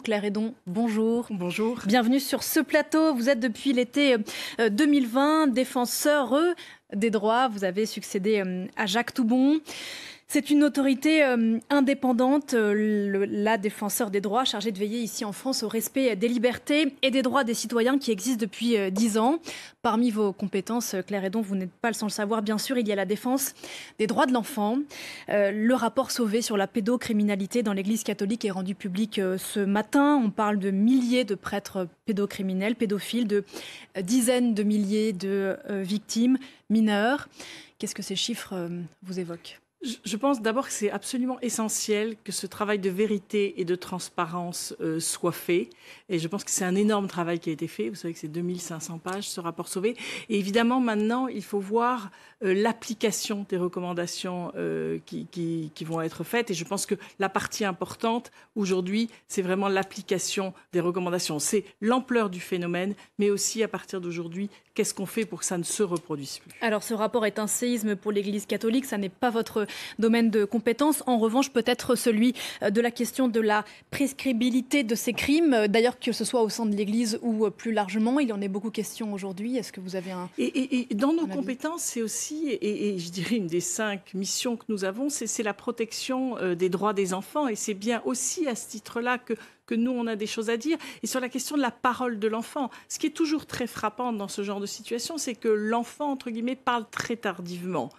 Claire Hédon, bonjour. Bonjour. Bienvenue sur ce plateau. Vous êtes depuis l'été 2020 défenseur des droits. Vous avez succédé à Jacques Toubon. C'est une autorité indépendante, la défenseur des droits, chargée de veiller ici en France au respect des libertés et des droits des citoyens qui existent depuis 10 ans. Parmi vos compétences, Claire Hédon, vous n'êtes pas le seul à le savoir, bien sûr, il y a la défense des droits de l'enfant. Le rapport Sauvé sur la pédocriminalité dans l'Église catholique est rendu public ce matin. On parle de milliers de prêtres pédocriminels, pédophiles, de dizaines de milliers de victimes mineures. Qu'est-ce que ces chiffres vous évoquent ? Je pense d'abord que c'est absolument essentiel que ce travail de vérité et de transparence soit fait. Et je pense que c'est un énorme travail qui a été fait. Vous savez que c'est 2500 pages, ce rapport Sauvé. Et évidemment, maintenant, il faut voir l'application des recommandations qui vont être faites. Et je pense que la partie importante, aujourd'hui, c'est vraiment l'application des recommandations. C'est l'ampleur du phénomène, mais aussi, à partir d'aujourd'hui, qu'est-ce qu'on fait pour que ça ne se reproduise plus. Alors, ce rapport est un séisme pour l'Église catholique. Ça n'est pas votre domaine de compétence. En revanche, peut-être celui de la question de la prescriptibilité de ces crimes. D'ailleurs, que ce soit au sein de l'Église ou plus largement, il y en est beaucoup question aujourd'hui. Est-ce que vous avez un... Et dans nos compétences, c'est aussi, et je dirais une des 5 missions que nous avons, c'est la protection des droits des enfants. Et c'est bien aussi à ce titre-là que nous, on a des choses à dire. Et sur la question de la parole de l'enfant, ce qui est toujours très frappant dans ce genre de situation, c'est que l'enfant, entre guillemets, parle très tardivement.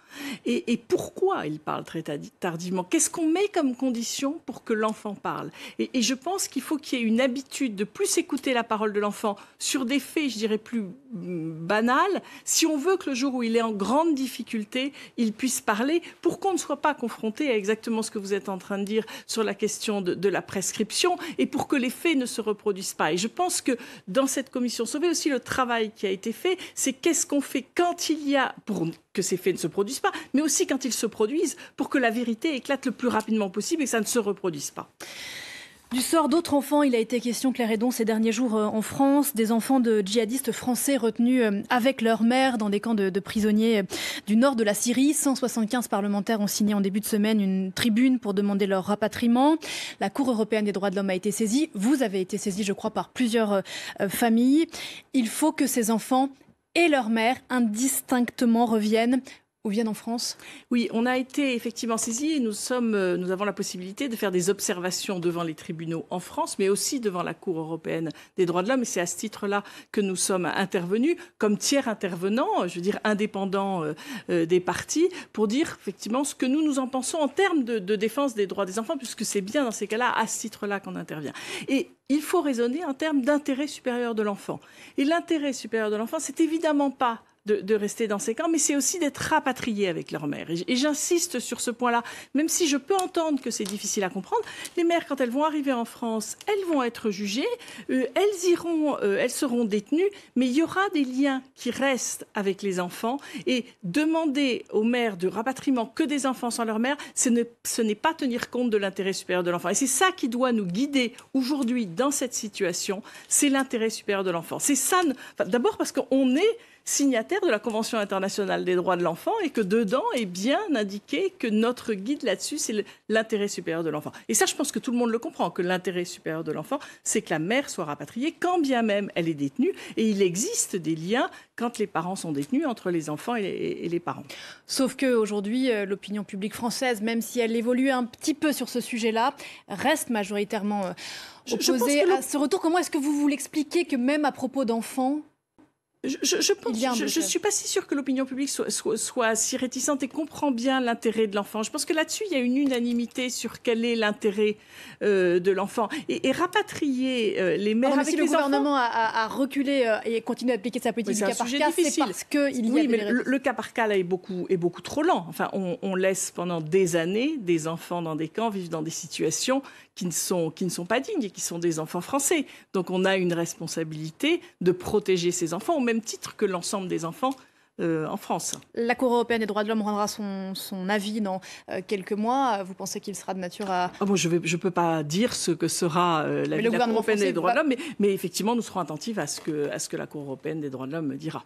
Et pourquoi il parle très tardivement? Qu'est-ce qu'on met comme condition pour que l'enfant parle? Et je pense qu'il faut qu'il y ait une habitude de plus écouter la parole de l'enfant sur des faits, je dirais, plus banals, si on veut que le jour où il est en grande difficulté, il puisse parler, pour qu'on ne soit pas confronté à exactement ce que vous êtes en train de dire sur la question de la prescription, et pour que les faits ne se reproduisent pas. Et je pense que dans cette commission Sauvé aussi, le travail qui a été fait, c'est qu'est-ce qu'on fait quand il y a, pour que ces faits ne se produisent pas, mais aussi quand ils se produisent, pour que la vérité éclate le plus rapidement possible et que ça ne se reproduise pas. Du sort d'autres enfants, il a été question, Claire Hédon, ces derniers jours en France, des enfants de djihadistes français retenus avec leur mère dans des camps de prisonniers du nord de la Syrie. 175 parlementaires ont signé en début de semaine une tribune pour demander leur rapatriement. La Cour européenne des droits de l'homme a été saisie. Vous avez été saisie, je crois, par plusieurs familles. Il faut que ces enfants et leur mère indistinctement reviennent ou viennent en France? Oui, on a été effectivement saisis et nous avons la possibilité de faire des observations devant les tribunaux en France, mais aussi devant la Cour européenne des droits de l'homme. Et c'est à ce titre-là que nous sommes intervenus comme tiers intervenants, je veux dire indépendants des parties, pour dire effectivement ce que nous en pensons en termes de défense des droits des enfants, puisque c'est bien dans ces cas-là, à ce titre-là qu'on intervient. Et il faut raisonner en termes d'intérêt supérieur de l'enfant. Et l'intérêt supérieur de l'enfant, c'est évidemment pas de rester dans ces camps, mais c'est aussi d'être rapatriés avec leur mère. Et j'insiste sur ce point-là, même si je peux entendre que c'est difficile à comprendre. Les mères, quand elles vont arriver en France, elles vont être jugées, elles seront détenues, mais il y aura des liens qui restent avec les enfants. Et demander aux mères de rapatriement que des enfants sans leur mère, ce n'est pas tenir compte de l'intérêt supérieur de l'enfant. Et c'est ça qui doit nous guider aujourd'hui dans cette situation, c'est l'intérêt supérieur de l'enfant. C'est ça, d'abord parce qu'on est signataire de la Convention internationale des droits de l'enfant et que dedans est bien indiqué que notre guide là-dessus, c'est l'intérêt supérieur de l'enfant. Et ça, je pense que tout le monde le comprend, que l'intérêt supérieur de l'enfant, c'est que la mère soit rapatriée quand bien même elle est détenue. Et il existe des liens quand les parents sont détenus entre les enfants et les parents. Sauf qu'aujourd'hui, l'opinion publique française, même si elle évolue un petit peu sur ce sujet-là, reste majoritairement opposée à ce retour. Comment est-ce que vous vous l'expliquez que même à propos d'enfants, je ne suis pas si sûre que l'opinion publique soit si réticente et comprend bien l'intérêt de l'enfant. Je pense que là-dessus, il y a une unanimité sur quel est l'intérêt de l'enfant. Et rapatrier les mères avec si le gouvernement a reculé et continue à appliquer sa politique du cas par cas, c'est parce qu'il y a mais le cas par cas là est beaucoup trop lent. Enfin, on laisse pendant des années des enfants dans des camps vivre dans des situations qui ne sont pas dignes et qui sont des enfants français. Donc on a une responsabilité de protéger ces enfants au même titre que l'ensemble des enfants en France. La Cour européenne des droits de l'homme rendra son avis dans quelques mois. Vous pensez qu'il sera de nature à... Je ne peux pas dire ce que sera l'avis de la Cour européenne des droits de l'homme, mais effectivement, nous serons attentifs à ce que la Cour européenne des droits de l'homme dira.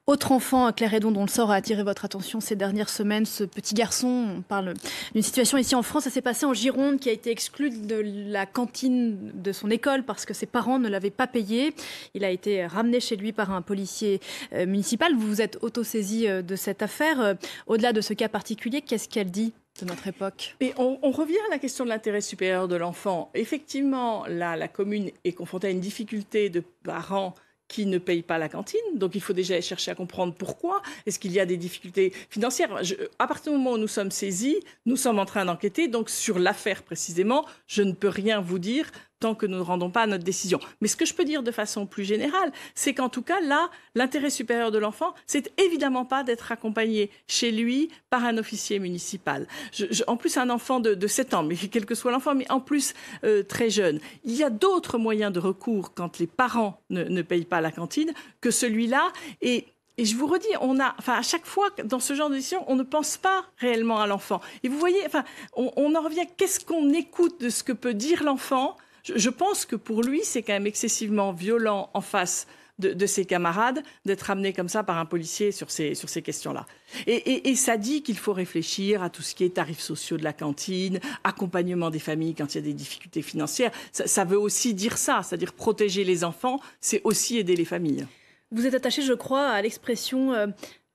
Autre enfant, Claire Hédon, dont le sort a attiré votre attention ces dernières semaines, ce petit garçon, on parle d'une situation ici en France, ça s'est passé en Gironde, qui a été exclu de la cantine de son école parce que ses parents ne l'avaient pas payé. Il a été ramené chez lui par un policier municipal. Vous vous êtes autosaisi de cette affaire. Au-delà de ce cas particulier, qu'est-ce qu'elle dit de notre époque? Et on revient à la question de l'intérêt supérieur de l'enfant. Effectivement, là, la commune est confrontée à une difficulté de parents qui ne payent pas la cantine. Donc, il faut déjà chercher à comprendre pourquoi. Est-ce qu'il y a des difficultés financières? À partir du moment où nous sommes saisis, nous sommes en train d'enquêter. Donc, sur l'affaire précisément, je ne peux rien vous dire tant que nous ne rendons pas notre décision. Mais ce que je peux dire de façon plus générale, c'est qu'en tout cas, là, l'intérêt supérieur de l'enfant, c'est évidemment pas d'être accompagné chez lui par un officier municipal. En plus, un enfant de 7 ans, mais quel que soit l'enfant, mais en plus très jeune. Il y a d'autres moyens de recours quand les parents ne payent pas la cantine que celui-là. Et je vous redis, à chaque fois dans ce genre de décision, on ne pense pas réellement à l'enfant. Et vous voyez, on en revient, qu'est-ce qu'on écoute de ce que peut dire l'enfant? Je pense que pour lui, c'est quand même excessivement violent en face de ses camarades d'être amené comme ça par un policier sur ces questions-là. Et ça dit qu'il faut réfléchir à tout ce qui est tarifs sociaux de la cantine, accompagnement des familles quand il y a des difficultés financières. Ça veut aussi dire ça, c'est-à-dire protéger les enfants, c'est aussi aider les familles. Vous êtes attaché, je crois, à l'expression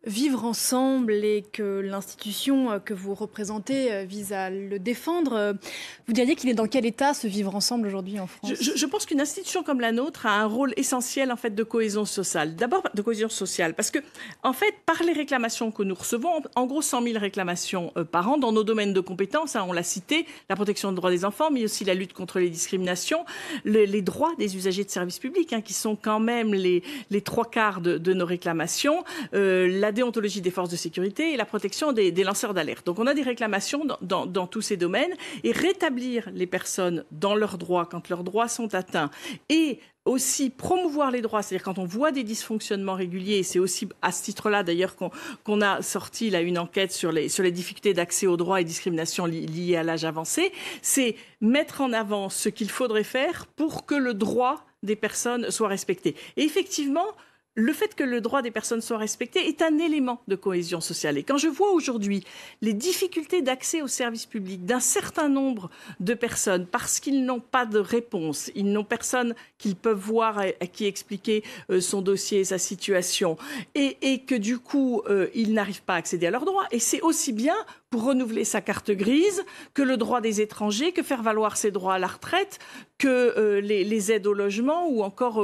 vivre ensemble et que l'institution que vous représentez vise à le défendre. Vous diriez qu'il est dans quel état ce vivre ensemble aujourd'hui en France? Je pense qu'une institution comme la nôtre a un rôle essentiel en fait de cohésion sociale. D'abord de cohésion sociale parce que en fait par les réclamations que nous recevons, en gros 100 000 réclamations par an dans nos domaines de compétences, on l'a cité, la protection des droits des enfants, mais aussi la lutte contre les discriminations, les droits des usagers de services publics qui sont quand même les 3/4 de nos réclamations, la déontologie des forces de sécurité et la protection des lanceurs d'alerte. Donc on a des réclamations dans tous ces domaines et rétablir les personnes dans leurs droits quand leurs droits sont atteints et aussi promouvoir les droits, c'est-à-dire quand on voit des dysfonctionnements réguliers, et c'est aussi à ce titre-là d'ailleurs qu'on a sorti là, une enquête sur les difficultés d'accès aux droits et discriminations liées à l'âge avancé, c'est mettre en avant ce qu'il faudrait faire pour que le droit des personnes soit respecté. Et effectivement, le fait que le droit des personnes soit respecté est un élément de cohésion sociale. Et quand je vois aujourd'hui les difficultés d'accès aux services publics d'un certain nombre de personnes parce qu'ils n'ont pas de réponse, ils n'ont personne qu'ils peuvent voir à qui expliquer son dossier, sa situation, et que du coup, ils n'arrivent pas à accéder à leurs droits. Et c'est aussi bien pour renouveler sa carte grise, que le droit des étrangers, que faire valoir ses droits à la retraite, que les aides au logement ou encore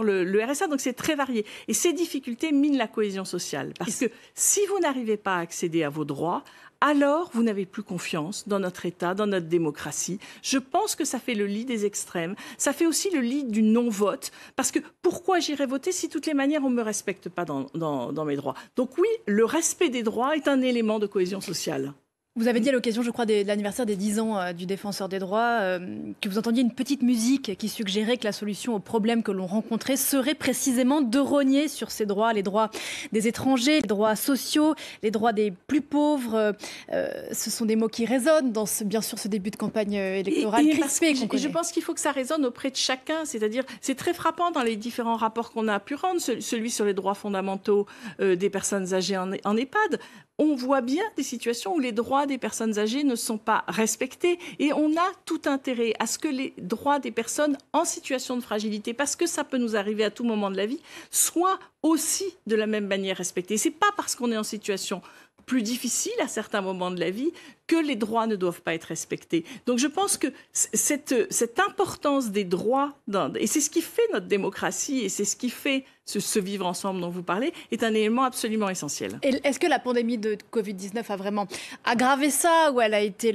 le RSA. Donc c'est très varié. Et ces difficultés minent la cohésion sociale. Parce que si vous n'arrivez pas à accéder à vos droits, alors vous n'avez plus confiance dans notre État, dans notre démocratie. Je pense que ça fait le lit des extrêmes. Ça fait aussi le lit du non-vote. Parce que pourquoi j'irai voter si de toutes les manières on ne me respecte pas dans mes droits? Donc oui, le respect des droits est un élément de cohésion sociale. Vous avez dit à l'occasion, je crois, de l'anniversaire des 10 ans du Défenseur des droits, que vous entendiez une petite musique qui suggérait que la solution aux problèmes que l'on rencontrait serait précisément de rogner sur ces droits, les droits des étrangers, les droits sociaux, les droits des plus pauvres. Ce sont des mots qui résonnent dans, bien sûr, ce début de campagne électorale crispé qu'on connaît. Je pense qu'il faut que ça résonne auprès de chacun. C'est-à-dire, c'est très frappant dans les différents rapports qu'on a pu rendre, celui sur les droits fondamentaux des personnes âgées en EHPAD. On voit bien des situations où les droits des personnes âgées ne sont pas respectés et on a tout intérêt à ce que les droits des personnes en situation de fragilité, parce que ça peut nous arriver à tout moment de la vie, soient aussi de la même manière respectés. C'est pas parce qu'on est en situation plus difficile à certains moments de la vie que les droits ne doivent pas être respectés. Donc je pense que cette importance des droits, et c'est ce qui fait notre démocratie, et c'est ce qui fait ce vivre ensemble dont vous parlez, est un élément absolument essentiel. Et est-ce que la pandémie de Covid-19 a vraiment aggravé ça, ou elle a été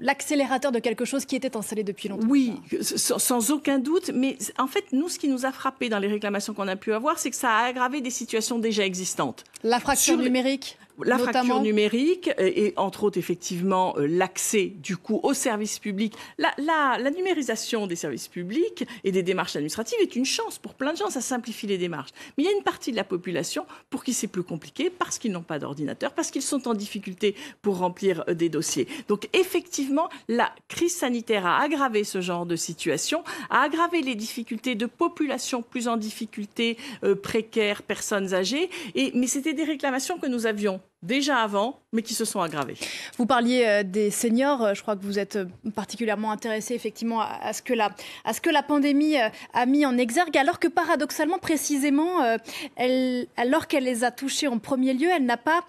l'accélérateur de quelque chose qui était installé depuis longtemps? Oui, sans aucun doute, mais en fait, nous, ce qui nous a frappé dans les réclamations qu'on a pu avoir, c'est que ça a aggravé des situations déjà existantes. La fracture numérique? La fracture numérique et entre autres effectivement effectivement l'accès du coup aux services publics. La numérisation des services publics et des démarches administratives est une chance pour plein de gens, ça simplifie les démarches. Mais il y a une partie de la population pour qui c'est plus compliqué parce qu'ils n'ont pas d'ordinateur, parce qu'ils sont en difficulté pour remplir des dossiers. Donc effectivement, la crise sanitaire a aggravé ce genre de situation, a aggravé les difficultés de populations plus en difficulté, précaires, personnes âgées. Mais c'était des réclamations que nous avions déjà avant, mais qui se sont aggravées. Vous parliez des seniors. Je crois que vous êtes particulièrement intéressé effectivement à ce que la pandémie a mis en exergue, alors que paradoxalement, précisément, alors qu'elle les a touchés en premier lieu, elle n'a pas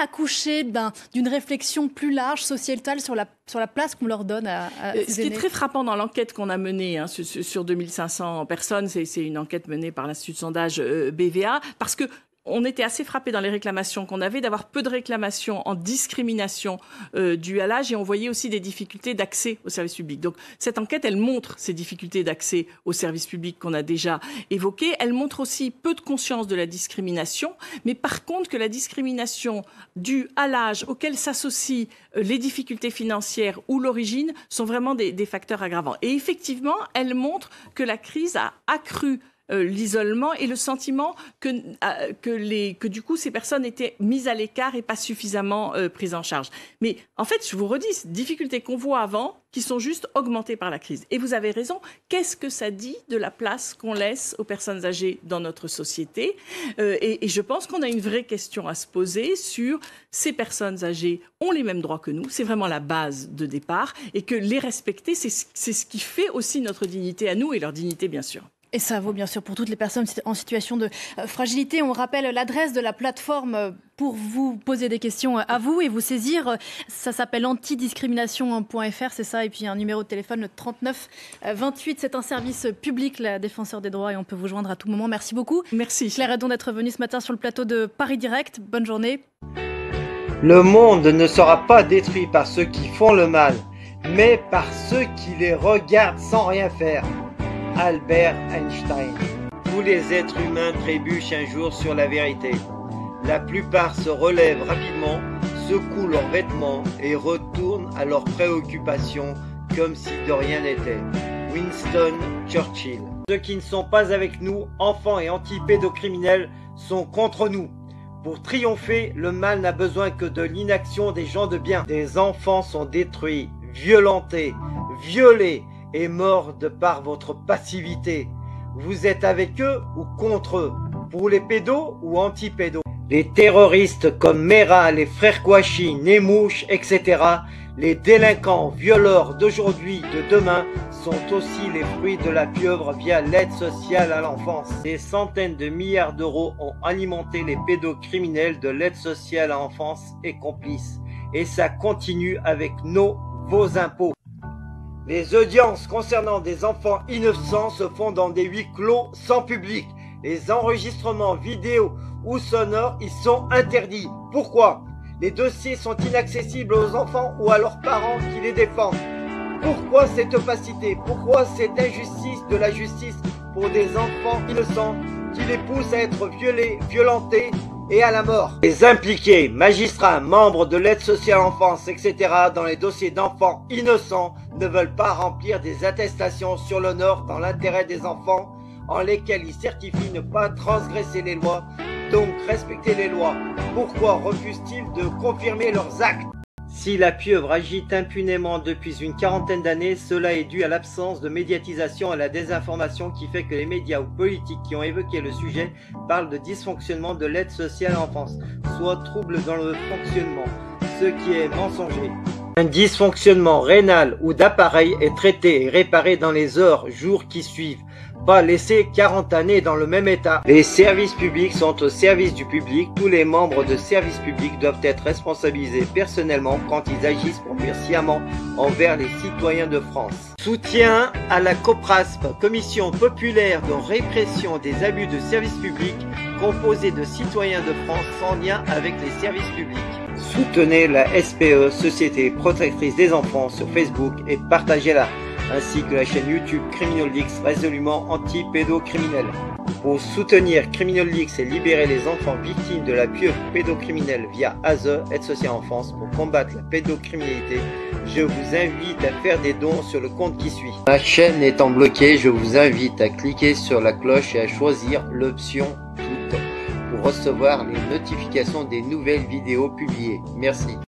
accouché d'une réflexion plus large, sociétale, sur la place qu'on leur donne à ce qui est très frappant dans l'enquête qu'on a menée sur 2500 personnes, c'est une enquête menée par l'Institut de sondage BVA, parce que on était assez frappés dans les réclamations qu'on avait d'avoir peu de réclamations en discrimination due à l'âge, et on voyait aussi des difficultés d'accès aux services publics. Donc cette enquête, elle montre ces difficultés d'accès aux services publics qu'on a déjà évoquées. Elle montre aussi peu de conscience de la discrimination, mais par contre que la discrimination due à l'âge auquel s'associent les difficultés financières ou l'origine sont vraiment des facteurs aggravants. Et effectivement, elle montre que la crise a accru l'isolement et le sentiment que du coup ces personnes étaient mises à l'écart et pas suffisamment prises en charge. Mais en fait, je vous redis, ces difficultés qu'on voit avant, qui sont juste augmentées par la crise. Et vous avez raison, qu'est-ce que ça dit de la place qu'on laisse aux personnes âgées dans notre société ? Et je pense qu'on a une vraie question à se poser sur ces personnes âgées ont les mêmes droits que nous, c'est vraiment la base de départ, et que les respecter, c'est ce qui fait aussi notre dignité à nous et leur dignité bien sûr. Et ça vaut bien sûr pour toutes les personnes en situation de fragilité. On rappelle l'adresse de la plateforme pour vous poser des questions à vous et vous saisir. Ça s'appelle antidiscrimination.fr, c'est ça. Et puis un numéro de téléphone, le 39 28. C'est un service public, la Défenseure des droits, et on peut vous joindre à tout moment. Merci beaucoup. Merci. Claire Hédon d'être venue ce matin sur le plateau de Paris Direct. Bonne journée. Le monde ne sera pas détruit par ceux qui font le mal, mais par ceux qui les regardent sans rien faire. Albert Einstein. Tous les êtres humains trébuchent un jour sur la vérité. La plupart se relèvent rapidement, secouent leurs vêtements et retournent à leurs préoccupations comme si de rien n'était. Winston Churchill. Ceux qui ne sont pas avec nous, enfants et antipédocriminels, sont contre nous. Pour triompher, le mal n'a besoin que de l'inaction des gens de bien. Des enfants sont détruits, violentés, violés et morts de par votre passivité. Vous êtes avec eux ou contre eux? Pour les pédos ou anti-pédos? Les terroristes comme Mera, les frères Kouachi, Nemouche, etc., les délinquants violeurs d'aujourd'hui, de demain, sont aussi les fruits de la pieuvre via l'aide sociale à l'enfance. Des centaines de milliards d'euros ont alimenté les pédocriminels de l'aide sociale à l'enfance et complices. Et ça continue avec vos impôts. Les audiences concernant des enfants innocents se font dans des huis clos sans public. Les enregistrements vidéo ou sonores y sont interdits. Pourquoi? Les dossiers sont inaccessibles aux enfants ou à leurs parents qui les défendent. Pourquoi cette opacité? Pourquoi cette injustice de la justice pour des enfants innocents qui les pousse à être violés, violentés et à la mort? Les impliqués, magistrats, membres de l'aide sociale à l'enfance, etc. dans les dossiers d'enfants innocents ne veulent pas remplir des attestations sur l'honneur dans l'intérêt des enfants en lesquelles ils certifient ne pas transgresser les lois, donc respecter les lois. Pourquoi refusent-ils de confirmer leurs actes? Si la pieuvre agite impunément depuis une quarantaine d'années, cela est dû à l'absence de médiatisation et à la désinformation qui fait que les médias ou politiques qui ont évoqué le sujet parlent de dysfonctionnement de l'aide sociale à l'enfance, soit trouble dans le fonctionnement, ce qui est mensonger. Un dysfonctionnement rénal ou d'appareil est traité et réparé dans les heures, jours qui suivent. Pas laisser 40 années dans le même état. Les services publics sont au service du public. Tous les membres de services publics doivent être responsabilisés personnellement quand ils agissent pour faire sciemment envers les citoyens de France. Soutien à la COPRASP, Commission populaire de répression des abus de services publics, composée de citoyens de France sans lien avec les services publics. Soutenez la SPE, Société Protectrice des Enfants, sur Facebook et partagez-la. ainsi que la chaîne YouTube CriminalX résolument anti-pédocriminel. Pour soutenir CriminalX et libérer les enfants victimes de la pieuvre pédocriminelle via ASE, Aide sociale en France, pour combattre la pédocriminalité, je vous invite à faire des dons sur le compte qui suit. Ma chaîne étant bloquée, je vous invite à cliquer sur la cloche et à choisir l'option toutes pour recevoir les notifications des nouvelles vidéos publiées. Merci.